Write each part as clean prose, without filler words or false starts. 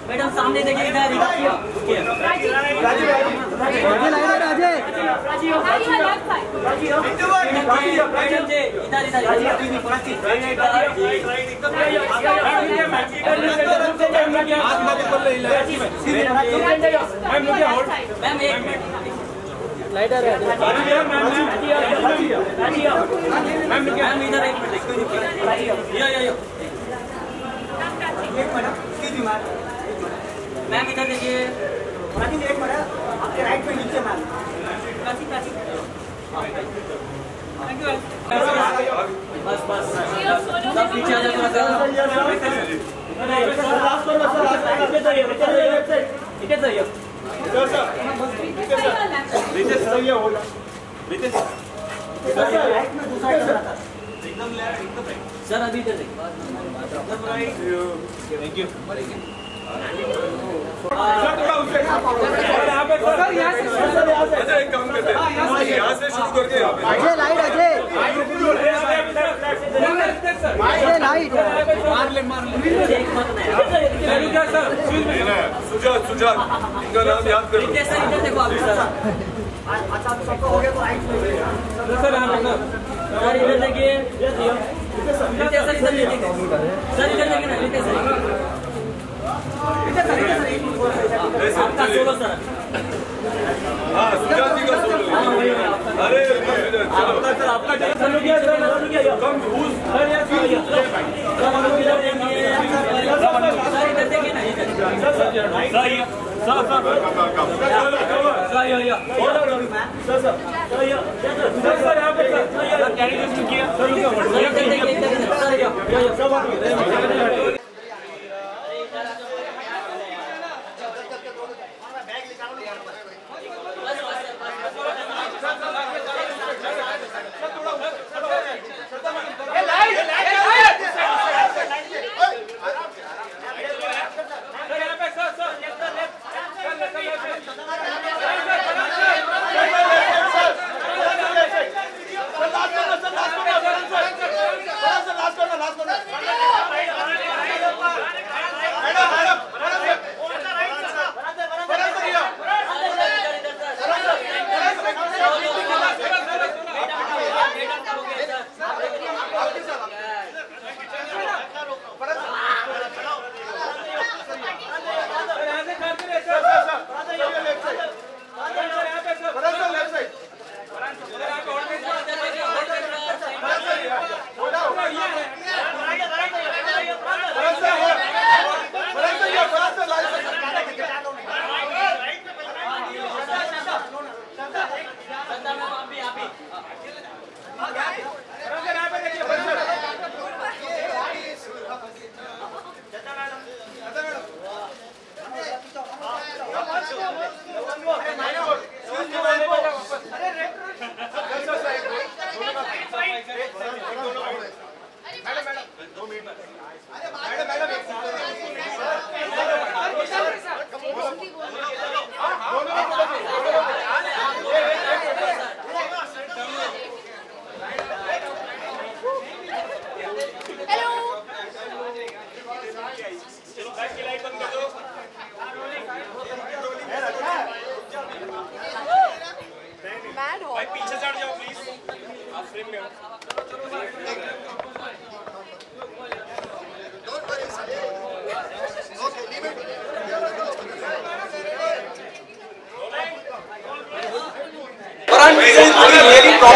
Madam सामने देखिए इधर लाइटर है मैम इधर एक मिनट मैम इधर देखिए एक मिनट आपके राइट पे नीचे मैम बस बस सब पीछे आ जाओ सर अभी इधर थैंक यू एक काम करते हैं यहाँ से शुरू करके अजय लाइट सुजात इनका नाम याद कर लो। देखो आप अच्छा सबको हो गया तो सर इधर देखिए सर इधर देखिए सर इधर देखिए ना आपका सोलो सर हाँ सुजात जी का सोलो अरे आपका सर आपका कम घूस madam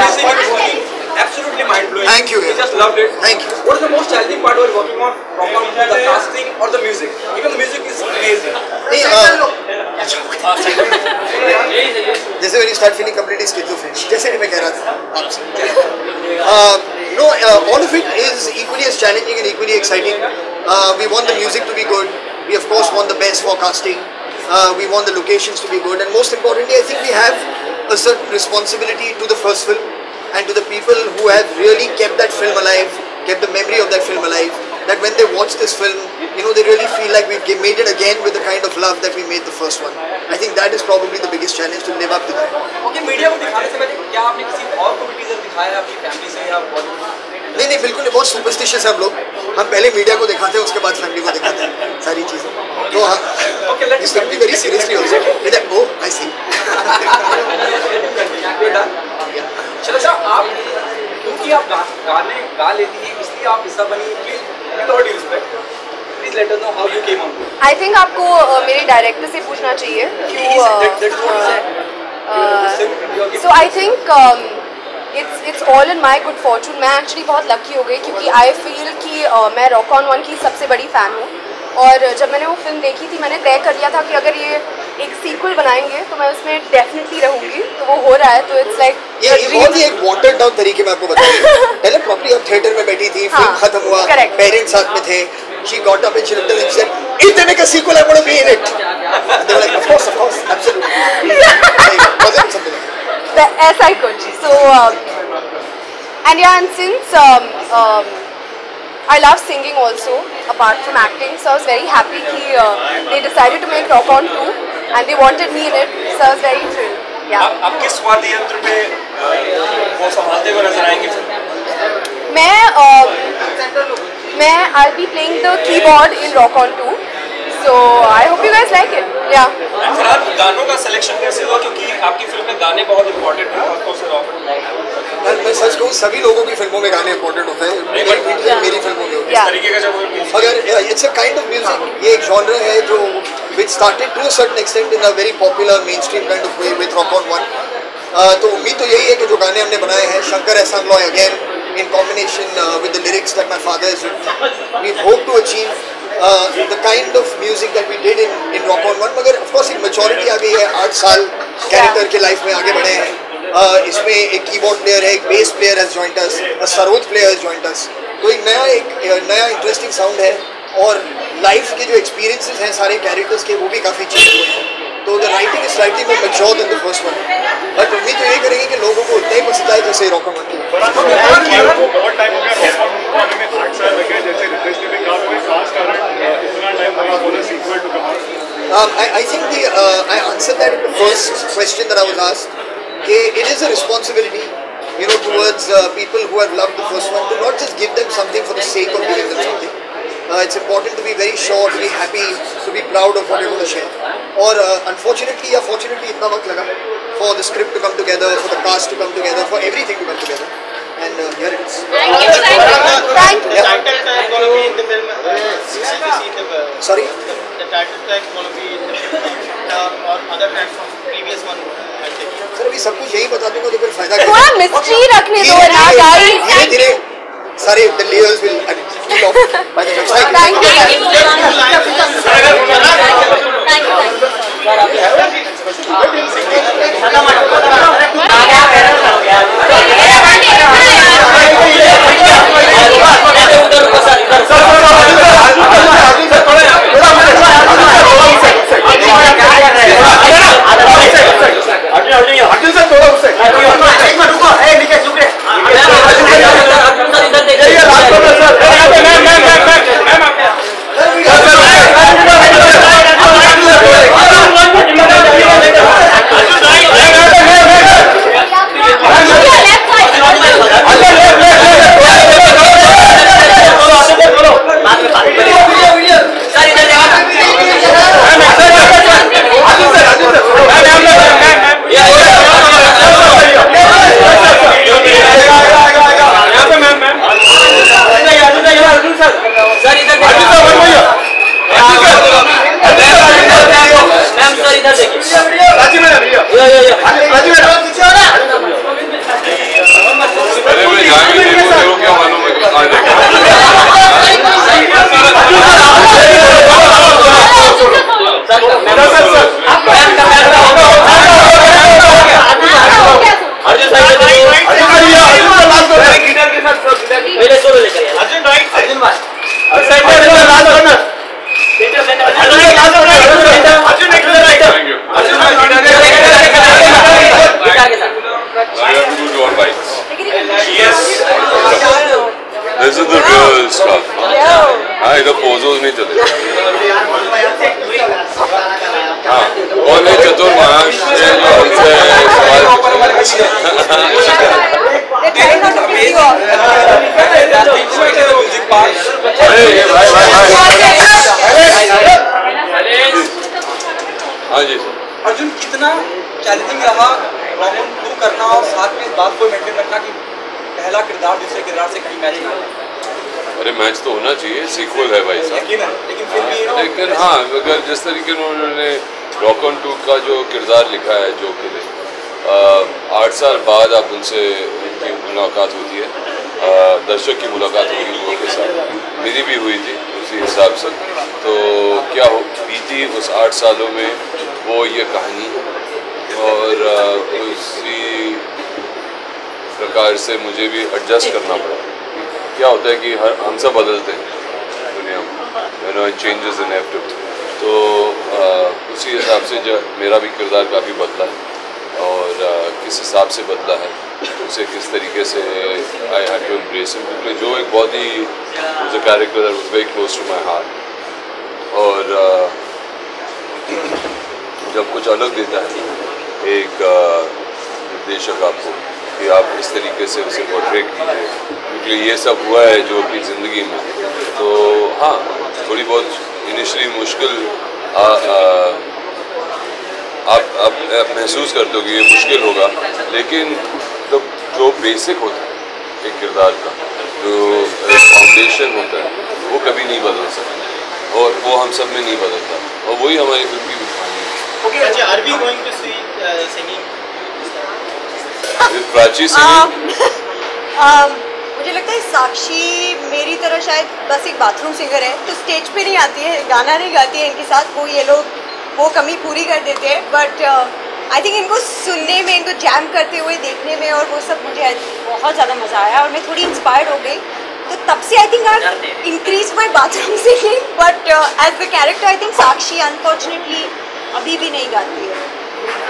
Everything is working absolutely mind blowing. Thank you. We just loved it. Thank you. What is the most challenging part while working on the casting or the music? Even the music is amazing. जैसे when you start feeling completely schizophrenic, जैसे मैं कह रहा था आपसे. All of it is equally as challenging and equally exciting. We want the music to be good. We of course want the best for casting. We want the locations to be good, and most importantly, I think we have a certain responsibility to the first film and to the people who have really kept that film alive, kept the memory of that film alive. That when they watch this film, they really feel like we've made it again with the kind of love that we made the first one. I think that is probably the biggest challenge, to live up to that. Okay, media को दिखाने से पहले क्या आपने किसी और को भी टीजर दिखाया है अपनी फैमिली से या बॉलीवुड? नहीं, बिल्कुल नहीं. बहुत सुपरस्टिशियस है हम लोग. हम पहले मीडिया को दिखाते हैं, उसके बाद फैमिली को दिखाते हैं सारी चीजें. तो हाँ, इस फिल्म की very seriously also. Oh, I see. चलो सर, आप क्योंकि आप गाने गा लेती हैं इसलिए आप हिस्सा बनी. Please with all due respect, please let us know how you came on. I think आपको मेरे डायरेक्टर से पूछना चाहिए क्यों. So I think it's all in my good fortune. मैं एक्चुअली बहुत लकी हो गई क्योंकि आई फील कि मैं रॉक ऑन वन की सबसे बड़ी फ़ैन हूँ. और जब मैंने वो फिल्म देखी थी, मैंने तय कर लिया था कि अगर ये एक सीक्वल बनाएंगे तो मैं उसमें डेफिनेटली रहूँगी. तो वो हो रहा है. तो इट्स लाइक ये बहुत ही एक वाटर्ड डाउन तरीके में आपको बताऊँ. पहले प्रॉपर्ली आप थिएटर में बैठी थी, फिल्म खत्म हुआ, पेरेंट्स साथ में थे. She got up and she looked at them and said, "If they make a sequel, I want to be in it." And they were like, "Of course, absolutely." Was it something like that? ऐसा ही कुछ. So and yeah, and since I love singing also apart from acting, so I was very happy that they decided to make Rock On 2 and they wanted me in it, so I was very thrilled. Yeah. आप किस वाद्य यंत्र पे वो संभालते हुए नजर आएंगे? मैं I'll be playing the keyboard in Rock On 2, so I hope you guys like it. Yeah. फिर आप गानों का सिलेक्शन कैसे हुआ, क्योंकि आपकी फिल्म में गाने बहुत इम्पोर्टेंट हैं खासतौर से रॉक. मैं सच कहूँ, सभी लोगों की फिल्मों में गाने इम्पोर्टेंट होते हैं. मेरी फिल्मों में इस तरीके का जब अगर it's a kind of music, ये एक जॉनर है जो which started to a certain extent in a very popular mainstream kind of way with Rock On One. तो उम्मीद तो यही है कि जो गाने हमने बनाए हैं, शंकर एहसान Loy again in combination with the lyrics that my father has written, we hope to achieve the kind of music that we did in Rock On One. मगर of course एक maturity आ गई है. 8 साल कैरेक्टर के लाइफ में आगे बढ़े हैं. इसमें एक कीबोर्ड प्लेयर है, एक base player has joined us, a Saroj player has joined us. तो एक नया इंटरेस्टिंग साउंड है. और लाइफ के जो एक्सपीरियंसेस हैं सारे कैरेक्टर्स के, वो भी काफ़ी चेंज हुए हैं. तो the writing is slightly more mature than the first one. But उम्मीद तो यही करेंगे कि लोगों को उतना ही पसंद आए जैसे रॉक ऑन वन की. बहुत टाइम हो गया में 8 साल लगे, जैसे रितेश ने भी कहा कोई खास कारण इतना टाइम लगा बोला sequel to come out. I think I answered that in the first question that I was asked. It is a responsibility, towards people who have loved the first one, to not just give them something for the sake of giving them something. It's important to be very sure, to be happy, to be proud of what you're going to share. और unfortunately या fortunately इतना वक्त लगा for the script to come together, for the cast to come together, for everything to come together. And here it is. Thank you. The title tag is going to be in the film. Sorry? The title tag is going to be in the film or other tags from previous one. Sir अभी सब कुछ यही बता दूंगा तो फिर फायदा क्या? थोड़ा मिस्ट्री रखने दो ना गाइस. धीरे सारे the layers will peel off by the next time. Thank you. राजी मैडम क्या मालूम है आ जाएगा। This is the real stuff. हाँ इधर पोजोज नहीं चले। हाँ और नहीं चतुर महाश जो हमसे हाँ जी सर। अर्जुन कितना चैलेंजिंग रहा रॉकन 2 करना और साथ में इस बात को मेंटेन रखना कि पहला किरदार दूसरे किरदार से कहीं मैच ना हो? अरे मैच तो होना चाहिए, सीक्वल है भाई साहब। लेकिन फिर भी लेकिन हाँ अगर जिस तरीके से उन्होंने रॉकन 2 का जो किरदार लिखा है जो के लिए 8 साल बाद आप उनसे उनकी मुलाकात होती है, दर्शक की मुलाकात होगी लोगों के साथ, मेरी भी हुई थी उसी हिसाब से। तो क्या हो बीती उस 8 सालों में वो ये कहानी और उसी प्रकार से मुझे भी एडजस्ट करना पड़ा। क्या होता है कि हम सब बदलते हैं दुनिया में, चेंजेस इनएविटेबल। तो उसी हिसाब से जो मेरा भी किरदार काफ़ी बदला है और किस हिसाब से बदला है उसे किस तरीके से I had to embrace him, क्योंकि जो एक बहुत ही मुझे character that was very close to my heart. और जब कुछ अलग देता है एक निर्देशक आपको कि आप इस तरीके से उसे पोर्ट्रे कीजिए, क्योंकि ये सब हुआ है जो कि ज़िंदगी में, तो हाँ थोड़ी बहुत इनिशियली मुश्किल आप महसूस करते हो कि ये मुश्किल होगा, लेकिन तो जो बेसिक होता है एक किरदार का, जो एक फाउंडेशन होता है वो कभी नहीं बदल सकता और वो हम सब में नहीं बदलता और वही हमारी फिल्म की कहानी है। Are we going to see singing? Prachi singing मुझे लगता है साक्षी मेरी तरह शायद बस एक बाथरूम सिंगर है, तो स्टेज पे नहीं आती है, गाना नहीं गाती है इनके साथ, ये लोग वो कमी पूरी कर देते हैं। बट आई थिंक इनको सुनने में, इनको जैम करते हुए देखने में और वो सब मुझे बहुत ज़्यादा मज़ा आया और मैं थोड़ी इंस्पायर्ड हो गई। तो तब से I think I increase my bathroom singing, but as the character I think Sakshi unfortunately अभी भी नहीं गाती है।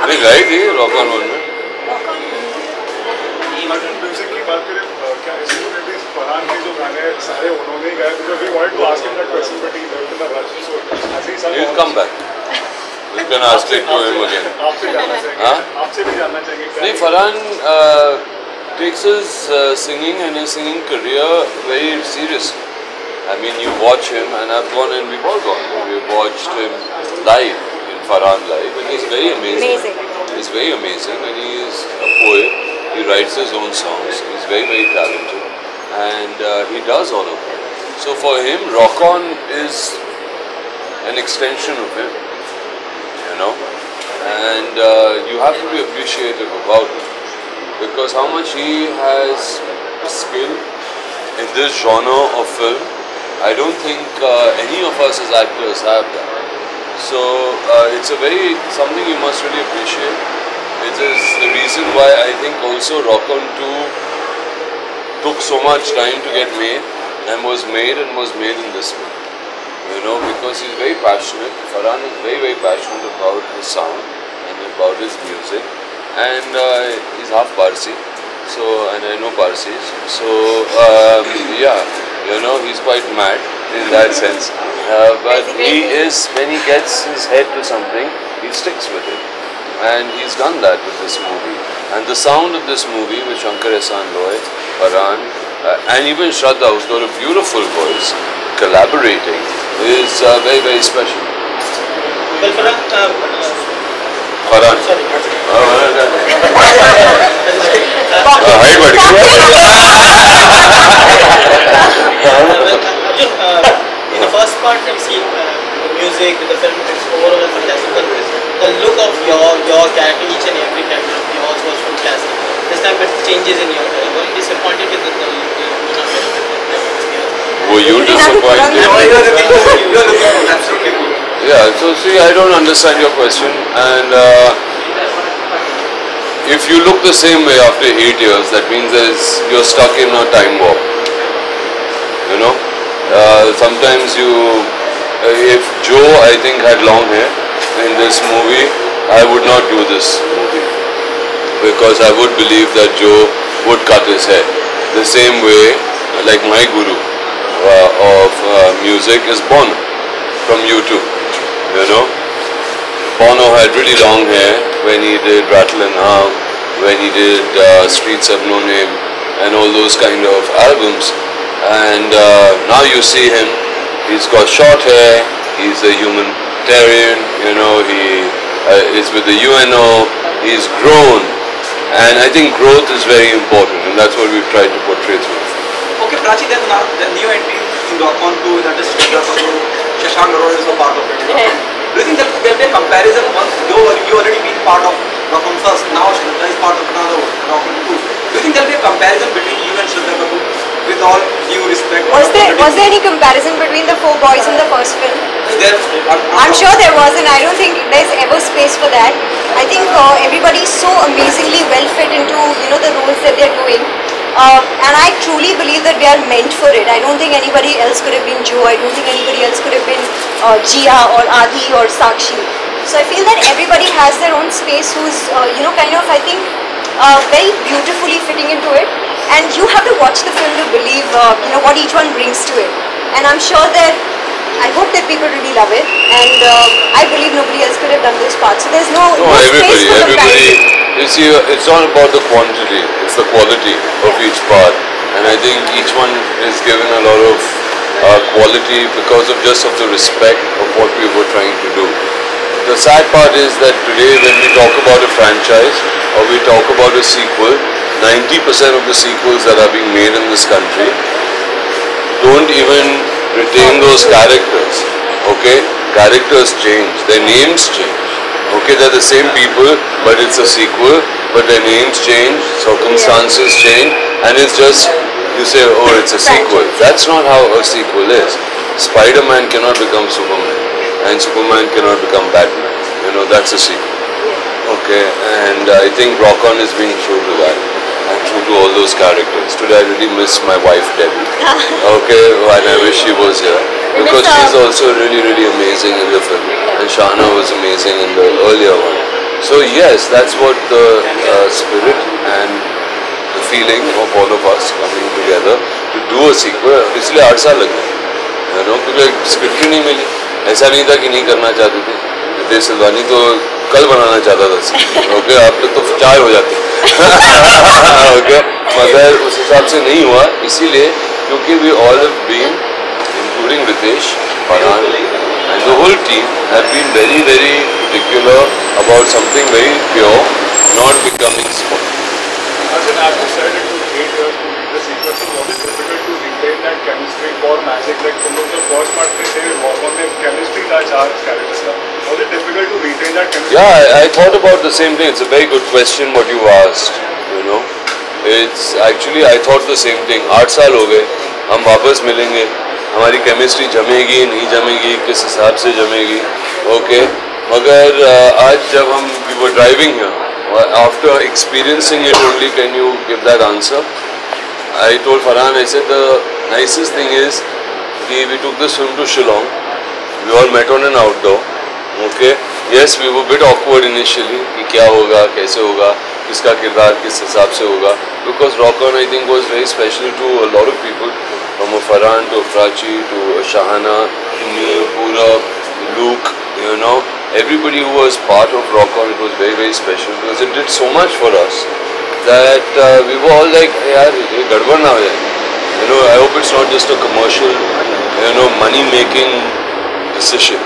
अभी गाई थी रॉकन वन में। म्यूजिक की बात करें क्या इसमें भी फरहान के जो गाने सारे उन्होंने ही गाए, because we wanted to ask him that question but he left in a rush, so ऐसे ही He'll come back. You can ask it to him again. आपसे जानना चाहेंगे, हाँ? आपसे भी जानना चाहेंगे। नहीं, Farhan takes his singing and his singing career very seriously. I mean, you watch him, and I've gone and we've all gone. We've watched him live in Farhan live, and he's very amazing. He's very amazing, and he is a poet. He writes his own songs. He's very, very talented, and he does all of that. So for him, Rock On is an extension of him, you know, and you have to be appreciative about it, because how much he has skill in this genre of film, I don't think any of us as actors have that. So it's a something you must really appreciate. It is the reason why I think also Rock On 2 took so much time to get made and was made in this way. You know, because he's very passionate. Farhan is very, very passionate about his sound and about his music. And he's half Parsi, so, and I know Parsis. So yeah, you know, he's quite mad in that sense. But he is, when he gets his head to something, he sticks with it. And he's done that with this movie. And the sound of this movie with Shankar Ehsaan Loy, Farhan, and even Shraddha, who's got a beautiful voice, collaborating, is very, very special. Well, Farhan. Sorry. Hi, buddy. In the first part, we see the music, the film is overall fantastic. The look of your character, each and every character of yours was fantastic. this time with changes in your career? Were you disappointed with the Were you disappointed? Yeah, so see, I don't understand your question, and if you look the same way after 8 years, that means you're stuck in a time warp. You know, sometimes if Joe, I think, had long hair in this movie, I would not do this movie, because I would believe that Joe would cut his hair. The same way, like my guru of music is Bono from U2. You know, Bono had really long hair when he did Rattle and Hum, when he did Streets Have No Name, and all those kind of albums. And now you see him, he's got short hair, he's a humanitarian, you know, he is with the UNO, he's grown. And I think growth is very important, and that's what we've tried to portray through. Okay, Prachi, then now the new entry in Rock-On 2, that is Shashank Arora is a part of it. Yeah. Do you think that there will be a comparison once you already been part of Rock-On first, now Shraddha is part of another Rock-On 2? Do you think there will be a comparison between you and Shraddha Kapoor, with all due respect? Was there any comparison between the 4 boys in the first film? I'm sure there was, and I don't think there's ever space for that. I think everybody's so amazingly well fit into the roles that they're doing. And I truly believe that we are meant for it. I don't think anybody else could have been Joe. I don't think anybody else could have been Jia or Adi or Sakshi. So I feel that everybody has their own space who's, kind of, I think, very beautifully fitting into it. And you have to watch the film to believe, what each one brings to it. And I'm sure that, I hope that people really love it. And I believe nobody else could have done this part. So there's no space for comparison. You see, it's not about the quantity, it's the quality of each part. And I think each one is given a lot of quality because of the respect of what we were trying to do. The sad part is that today when we talk about a franchise or we talk about a sequel, 90% of the sequels that are being made in this country don't even retain those characters. Okay? Characters change, their names change. Okay, they're the same people, but it's a sequel, but their names change, circumstances change, and it's just, you say, oh, it's a sequel. That's not how a sequel is. Spider-Man cannot become Superman, and Superman cannot become Batman. You know, that's a sequel. Okay, and I think Rock-On is being true to that, and true to all those characters. Today I really miss my wife, Debbie. Okay, and I wish she was here, because she's also really, really amazing in the film. And Shana was amazing in the earlier one. So yes, that's what the spirit and the feeling of all of us coming together to do a sequel. इसलिए 8 साल लग गए, you know, क्योंकि script ही नहीं मिली. ऐसा नहीं था कि नहीं करना चाहते थे. नितेश सिलवानी तो कल बनाना चाहता था सीक्वल. ओके, आप लोग तो 4 हो जाते. ओके, मगर उस हिसाब से नहीं हुआ, इसीलिए क्योंकि we all have been, including Ritesh, Farhan, and the whole team have been very, very particular about something very pure, not becoming spoiled. As you said, it took 8 years to make the sequel, so was it difficult to retain that chemistry for Magic? Like, from the first part, they say Rock-On में chemistry था 4 characters का. Was it difficult to retain that chemistry? Yeah, I thought about the same thing. It's a very good question what you asked, you know. It's actually, I thought the same thing. 8 साल हो गए, हम वापस मिलेंगे, हमारी chemistry जमेगी नहीं जमेगी, किस हिसाब से जमेगी, ओके. मगर आज जब हम we were driving here, after experiencing it only can you give that answer. I told Farhan, I said the nicest thing is we took this film to Shillong. We all met on an outdoor. Okay. Yes, we were a bit awkward initially कि क्या होगा, कैसे होगा, किसका किरदार किस हिसाब से होगा. Because Rock-On I think was very special to a lot of people, from Farhan to Prachi to Shahana, to me, Purab, Luke, you know. Everybody who was part of Rock-On, it was very, very special because it did so much for us that we were all like, yaar, ye gadbad na ho jaye. You know, I hope it's not just a commercial, you know, money-making decision.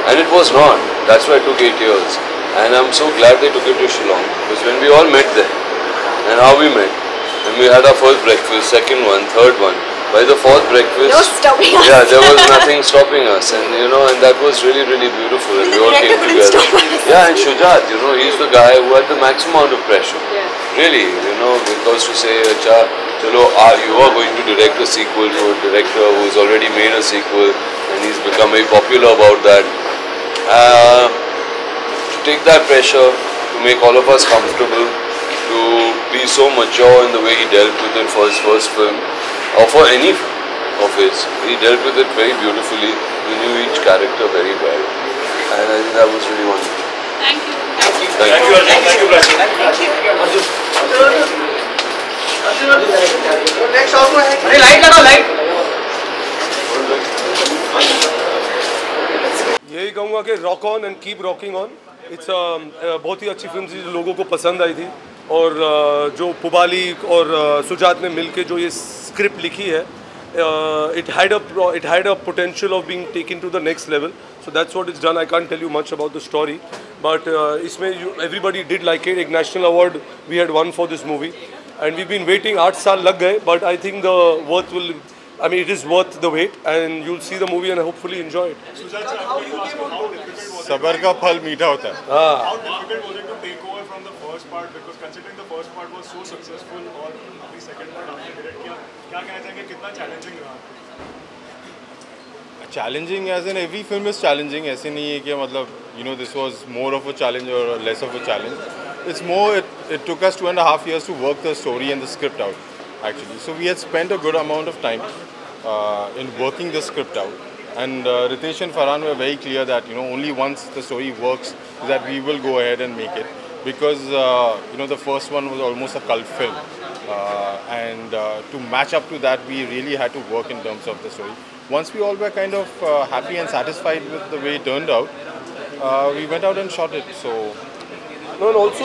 And it was not. That's why it took 8 years. And I'm so glad they took it to Shillong, because when we all met there, and how we met, and we had our first breakfast, second one, third one, by the 4th breakfast, No stopping us. yeah, there was nothing stopping us, and you know, and that was really, really beautiful, and we all came together. Yeah, and Shujat, you know, he's the guy who had the maximum amount of pressure. Really, you know, because to say, acha, chalo, you are going to direct a sequel to a director who has already made a sequel and he's become very popular about that. To take that pressure, to make all of us comfortable, to be so mature in the way he dealt with it for his first film, or for any film of his. He dealt with it very beautifully. He knew each character very well. And I think that was really wonderful. Thank you. Thank you. Thank you, Prachit. Next also है. अरे light लगाओ light. यही कहूँगा कि rock on and keep rocking on. It's बहुत ही अच्छी film थी जो लोगों को पसंद आई थी और जो पुबाली और सुजात ने मिलके जो ये स्क्रिप्ट लिखी है it had a potential of being taken to the next level, so that's what it's done. I can't tell you much about the story, but everybody did like it. एक national award we had won for this movie and we've been waiting 8 साल लग गए, but I think the worth will, I mean it is worth the wait and you'll see the movie and hopefully enjoy it. सबर का फल मीठा होता है. हाँ. How difficult was it to take over from the first part, because considering the first part was so successful और अभी second part आपने direct किया, क्या कहना चाहेंगे कितना challenging रहा? Challenging as in every film is challenging. ऐसे नहीं है कि मतलब you know this was more of a challenge or less of a challenge. It's more it took us 2.5 years to work the story and the script out actually. So we had spent a good amount of time in working the script out. And Ritesh and Farhan were very clear that only once the story works that we will go ahead and make it, because the first one was almost a cult film, and to match up to that we really had to work in terms of the story. Once we all were kind of happy and satisfied with the way it turned out, we went out and shot it. So no, and also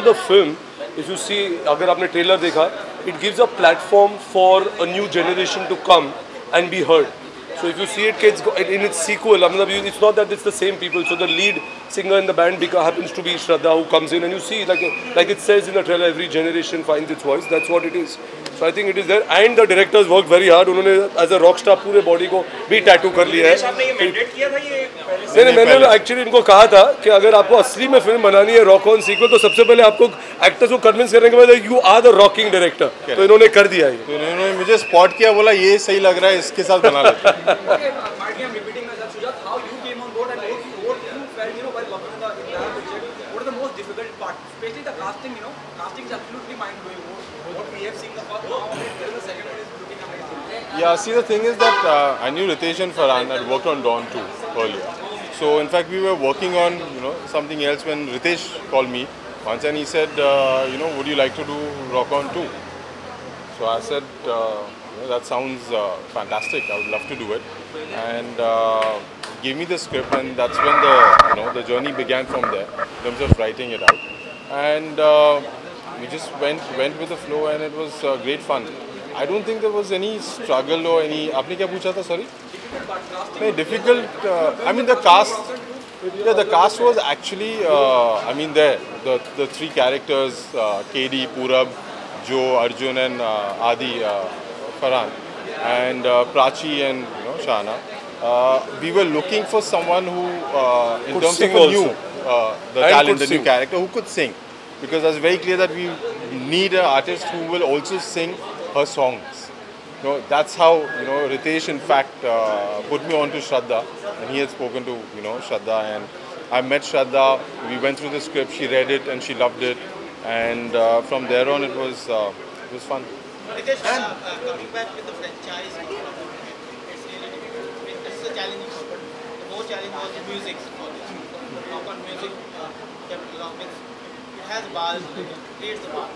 the film, if you see, अगर आपने trailer देखा, it gives a platform for a new generation to come and be heard. So if you see it in its sequel, it's not that it's the same people. So the lead singer in the band happens to be Shraddha, who comes in, and you see, like it says in the trailer, every generation finds its voice. That's what it is. So I think it is there. And the directors worked very hard. उन्होंने as a rock star पूरे body को भी tattoo कर लिया है. आपने ये mandate किया था ये पहले से? नहीं, मैंने एक्चुअली इनको कहा था कि अगर आपको असली में फिल्म बनानी है रॉक ऑन सीक्वल, तो सबसे पहले आपको एक्टर्स को कन्विंस करने के बाद you are the rocking director. तो इन्होंने कर दिया है. तो इन्होंने मुझे स्पॉट किया, बोला ये सही लग रहा है, इसके साथ बना लेते हैं. Yeah, see, the thing is that I knew Ritesh and Farhan had worked on Dawn 2 earlier. So in fact we were working on something else when Ritesh called me once and he said, would you like to do Rock On 2? So I said, that sounds fantastic. I would love to do it. And gave me the script, and that's when the journey began from there in terms of writing it out. And we just went with the flow, and it was great fun. I don't think there was any struggle or any. आपने क्या पूछा था? Sorry. No, difficult. I mean the cast. Yeah, the cast was actually. I mean the three characters: KD, Purab, Joe, Arjun, and Adi, Farhan, and Prachi and Shana. We were looking for someone who, in terms of a new, the talent, the new character, who could sing, because it's very clear that we need an artist who will also sing her songs. That's how Ritesh in fact put me on to Shraddha, and he had spoken to Shraddha, and I met Shraddha. We went through the script, she read it and she loved it, and from there on it was fun. Ritesh, coming back with the franchise, it's a challenging one, but the more challenging was the music. Rock on music kept along with it has bars, it creates the bar.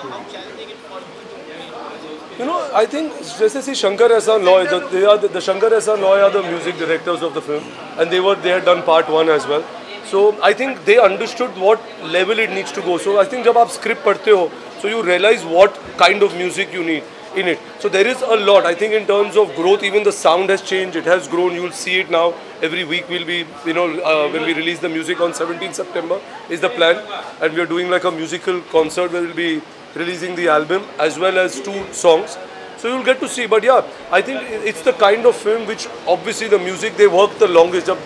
So how challenging it for you to create? I think जैसे see Shankar Ehsaan Loy, the Shankar Ehsaan Loy are the music directors of the film, and they had done part 1 as well. So I think they understood what level it needs to go. So I think जब आप script पढ़ते हो, so you realize what kind of music you need in it. So there is a lot. I think in terms of growth, even the sound has changed. It has grown. You will see it now. Every week we'll be, when we release the music on 17th September is the plan, and we are doing like a musical concert where we'll be releasing the album as well as 2 songs. So you'll get to see. But yeah, I think it's the kind of film which obviously the music they work the longest. जब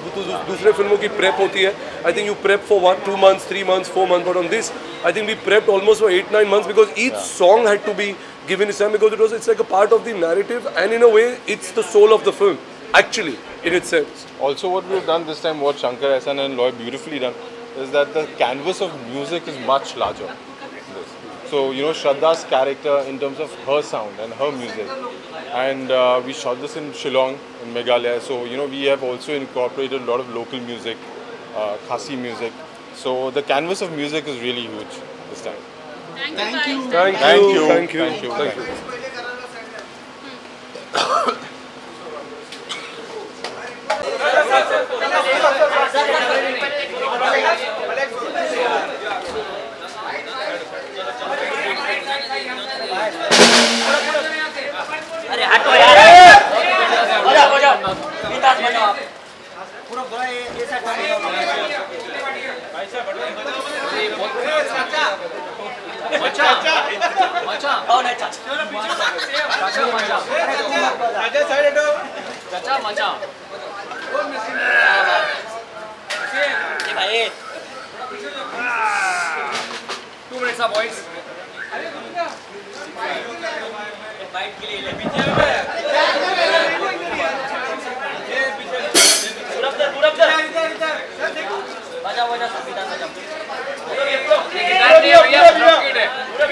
दूसरे फिल्मों की prep होती है, I think you prep for 2 months, 3 months, 4 months. But on this, I think we prepped almost for 8-9 months because each song had to be given its time because it's like a part of the narrative and in a way it's the soul of the film actually in its sense. Also, what we've done this time, what Shankar Ehsaan and Loy beautifully done, is that the canvas of music is much larger. So, you know, Shraddha's character in terms of her sound and her music. And we shot this in Shillong, in Meghalaya. So, you know, we have also incorporated a lot of local music, Khasi music. So, the canvas of music is really huge this time. Thank you. Thank you. Thank you. Thank you. Thank you. Thank you. अरे हटो यार हो जाओ बिंदास बनो आप पूरा थोड़ा ये साइड मचा ओ नहीं चाचा साइड हटो चाचा मचा ये भाई 2 minutes of boys बाइट के लिए ले पीछे पूरा बजा संविदा बजा गिटार दियो भैया ब्लॉक किट है पूरा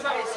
सामने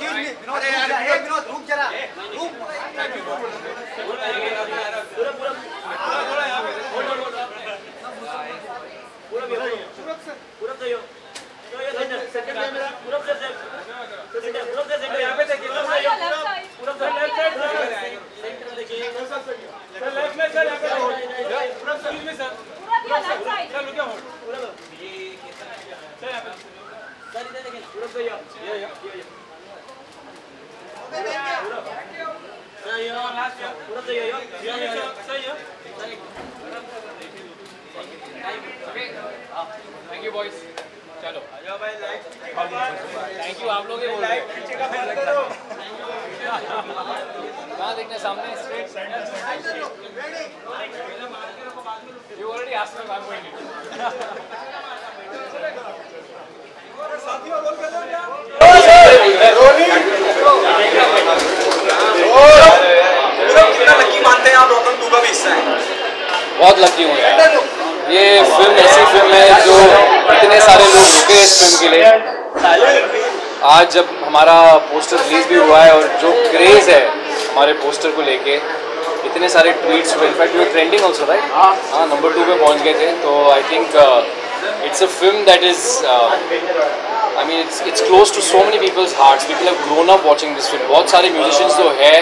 थैंक यू बॉयज चलो थैंक यू आप लोग ही बोल रहे कहाँ देखने सामने straight you already asked me why कितना लकी मानते हैं आप रॉकन 2 का भी हिस्सा है? बहुत लकी हूँ यार। ये फिल्म ऐसी फिल्म है जो इतने सारे लोग रुके इस फिल्म के लिए। आज जब हमारा पोस्टर रिलीज भी हुआ है और जो क्रेज है हमारे पोस्टर को लेके, इतने सारे ट्वीट्स हुए, in fact we were trending also right. हाँ नंबर 2 पे पहुँच गए थे। तो I think It's a film that is, I mean, it's close to so many people's hearts. People have grown up watching this film. बहुत सारे musicians जो है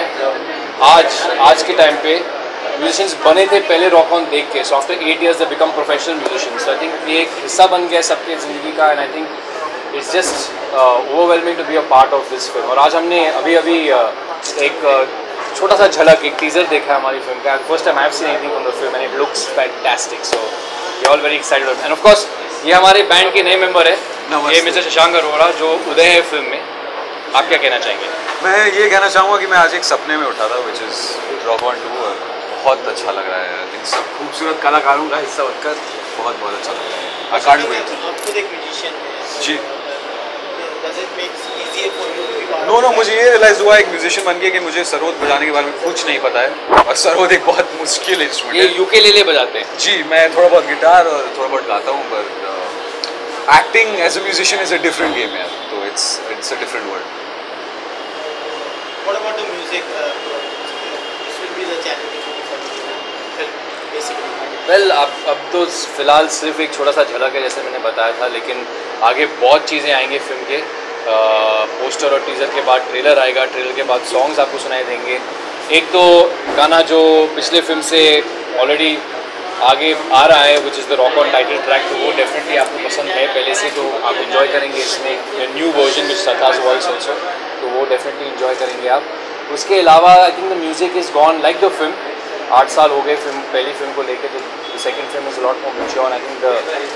आज के time पे musicians बने थे पहले Rock On देख के. So after 8 years they become professional musicians. So I think ये एक हिस्सा बन गया सबके ज़िंदगी का, and I think it's just overwhelming to be a part of this film. और आज हमने अभी एक छोटा सा झलक, एक टीजर देखा है हमारी फिल्म का. First time I have seen anything from the film and it looks fantastic. So we're all very excited. And of course ये हमारे बैंड के नए मेंबर है, ये मिस्टर शशांक अरोड़ा जो उदय है फिल्म में. आप क्या कहना चाहेंगे? मैं ये कहना चाहूँगा कि मैं आज एक सपने में उठा था, विच इज़ रॉक ऑन 2, और बहुत अच्छा लग रहा है. इन सब खूबसूरत कलाकारों का हिस्सा बनकर बहुत बहुत अच्छा लग रहा है. I can't wait. आप खुद एक म्यूजिशियन हैं. जी. Does it make it easier for you to be part no मुझे ये रियलाइज़ हुआ एक म्यूजिशियन बन के कि मुझे सरोद बजाने के बारे में कुछ नहीं पता है, और सरोद एक बहुत मुश्किल इंस्ट्रूमेंट है. ये यूकेलेले बजाते हैं. जी, मैं थोड़ा बहुत गिटार और थोड़ा बहुत गाता हूँ, पर acting as a musician is a different game है. तो it's a different world. What about the music? This will be the challenge for the film, basically. Well अब तो फिलहाल सिर्फ एक छोटा सा झलक है जैसे मैंने बताया था, लेकिन आगे बहुत चीज़ें आएंगी फिल्म के. पोस्टर और टीज़र के बाद ट्रेलर आएगा, ट्रेलर के बाद सॉन्ग्स आपको सुनाई देंगे. एक तो गाना जो पिछले फिल्म से ऑलरेडी आगे आ रहा है, which is the rock on title track, तो वो डेफिनेटली आपको पसंद है पहले से, तो आप इन्जॉय करेंगे इसमें. न्यू वर्जन विच सताज वॉइस ऑल्सो, तो वो डेफिनेटली इन्जॉय करेंगे आप. उसके अलावा I think the music is gone like the film. 8 साल हो गए फिल्म, पहली फिल्म को लेके, तो the second film is lot more mature. I think the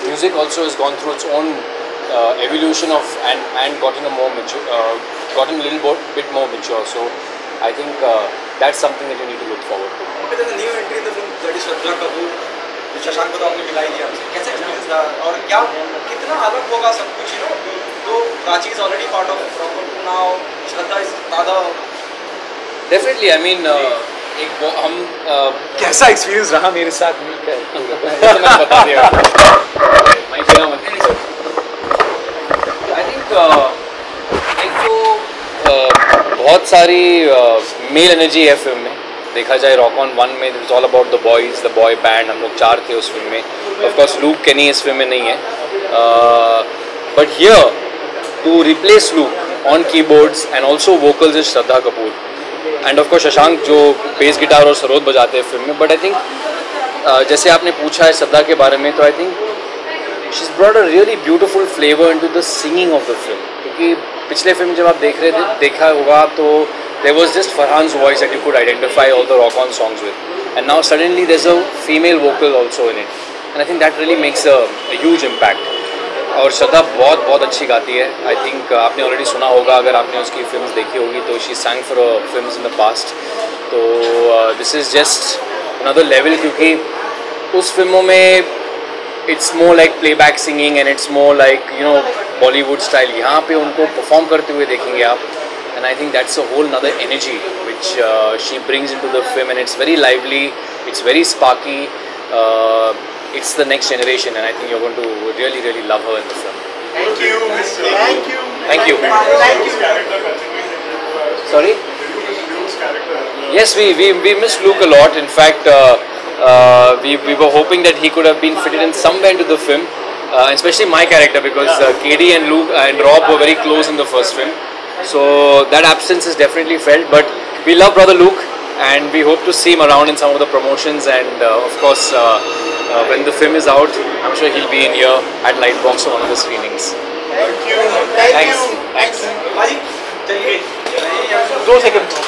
music also is gone through its own evolution of and gotten a more mature, gotten a little bit more mature. So I think that's something that you need to look forward to. Okay, there's a new entry in the film, that is Shraddha Kapoor. Shashank को तो आपने मिला ही दिया हमसे. कैसा experience था और क्या कितना अलग होगा सब कुछ, यू नो? तो Prachi is already part of rock on now, Shraddha is दादा. Definitely, I mean एक हम कैसा एक्सपीरियंस रहा मेरे साथ मिलकर? मैं बता दिया. मैं क्या मतलब आई थिंक एक तो बहुत सारी मेल एनर्जी है फिल्म में. देखा जाए रॉक ऑन 1 में it's all about the boys, the boy band. हम लोग 4 थे उस फिल्म में. ऑफ कोर्स लूक केनी इस फिल्म में नहीं है, but here to replace Luke on keyboards and also vocals is Shraddha Kapoor, and of course Shashank जो बेस गिटार और सरोद बजाते हैं फिल्म में. बट आई थिंक जैसे आपने पूछा है श्रद्धा के बारे में, तो I think she is brought a really beautiful flavour into the singing of the film. क्योंकि पिछले फिल्म जब आप देख रहे थे, देखा होगा, तो there was just Farhan's voice that you could identify all the rock on songs with, and now suddenly there's a female vocal also in it, and I think that really makes a huge impact. और श्रद्धा बहुत अच्छी गाती है. I think आपने already सुना होगा, अगर आपने उसकी फिल्म्स देखी होगी, तो she sang for films in the past. तो this is just another level, क्योंकि उस फिल्मों में it's more like playback singing and it's more like, you know, Bollywood style. यहाँ पे उनको परफॉर्म करते हुए देखेंगे आप, and I think that's a whole nother energy which she brings into the film, and it's very lively, it's very sparky, it's the next generation, and I think you're going to really love her in the film. Thank you. Thank you. Sorry? Yes, we miss Luke a lot. In fact, we were hoping that he could have been fitted in somewhere into the film, especially my character, because KD and Luke and Rob were very close in the first film. So that absence is definitely felt, but we love brother Luke, and we hope to see him around in some of the promotions, and of course when the film is out, I'm sure he'll be in here at Lightbox for one of the screenings. Thank you. Thanks. भाई चलिए 2 seconds.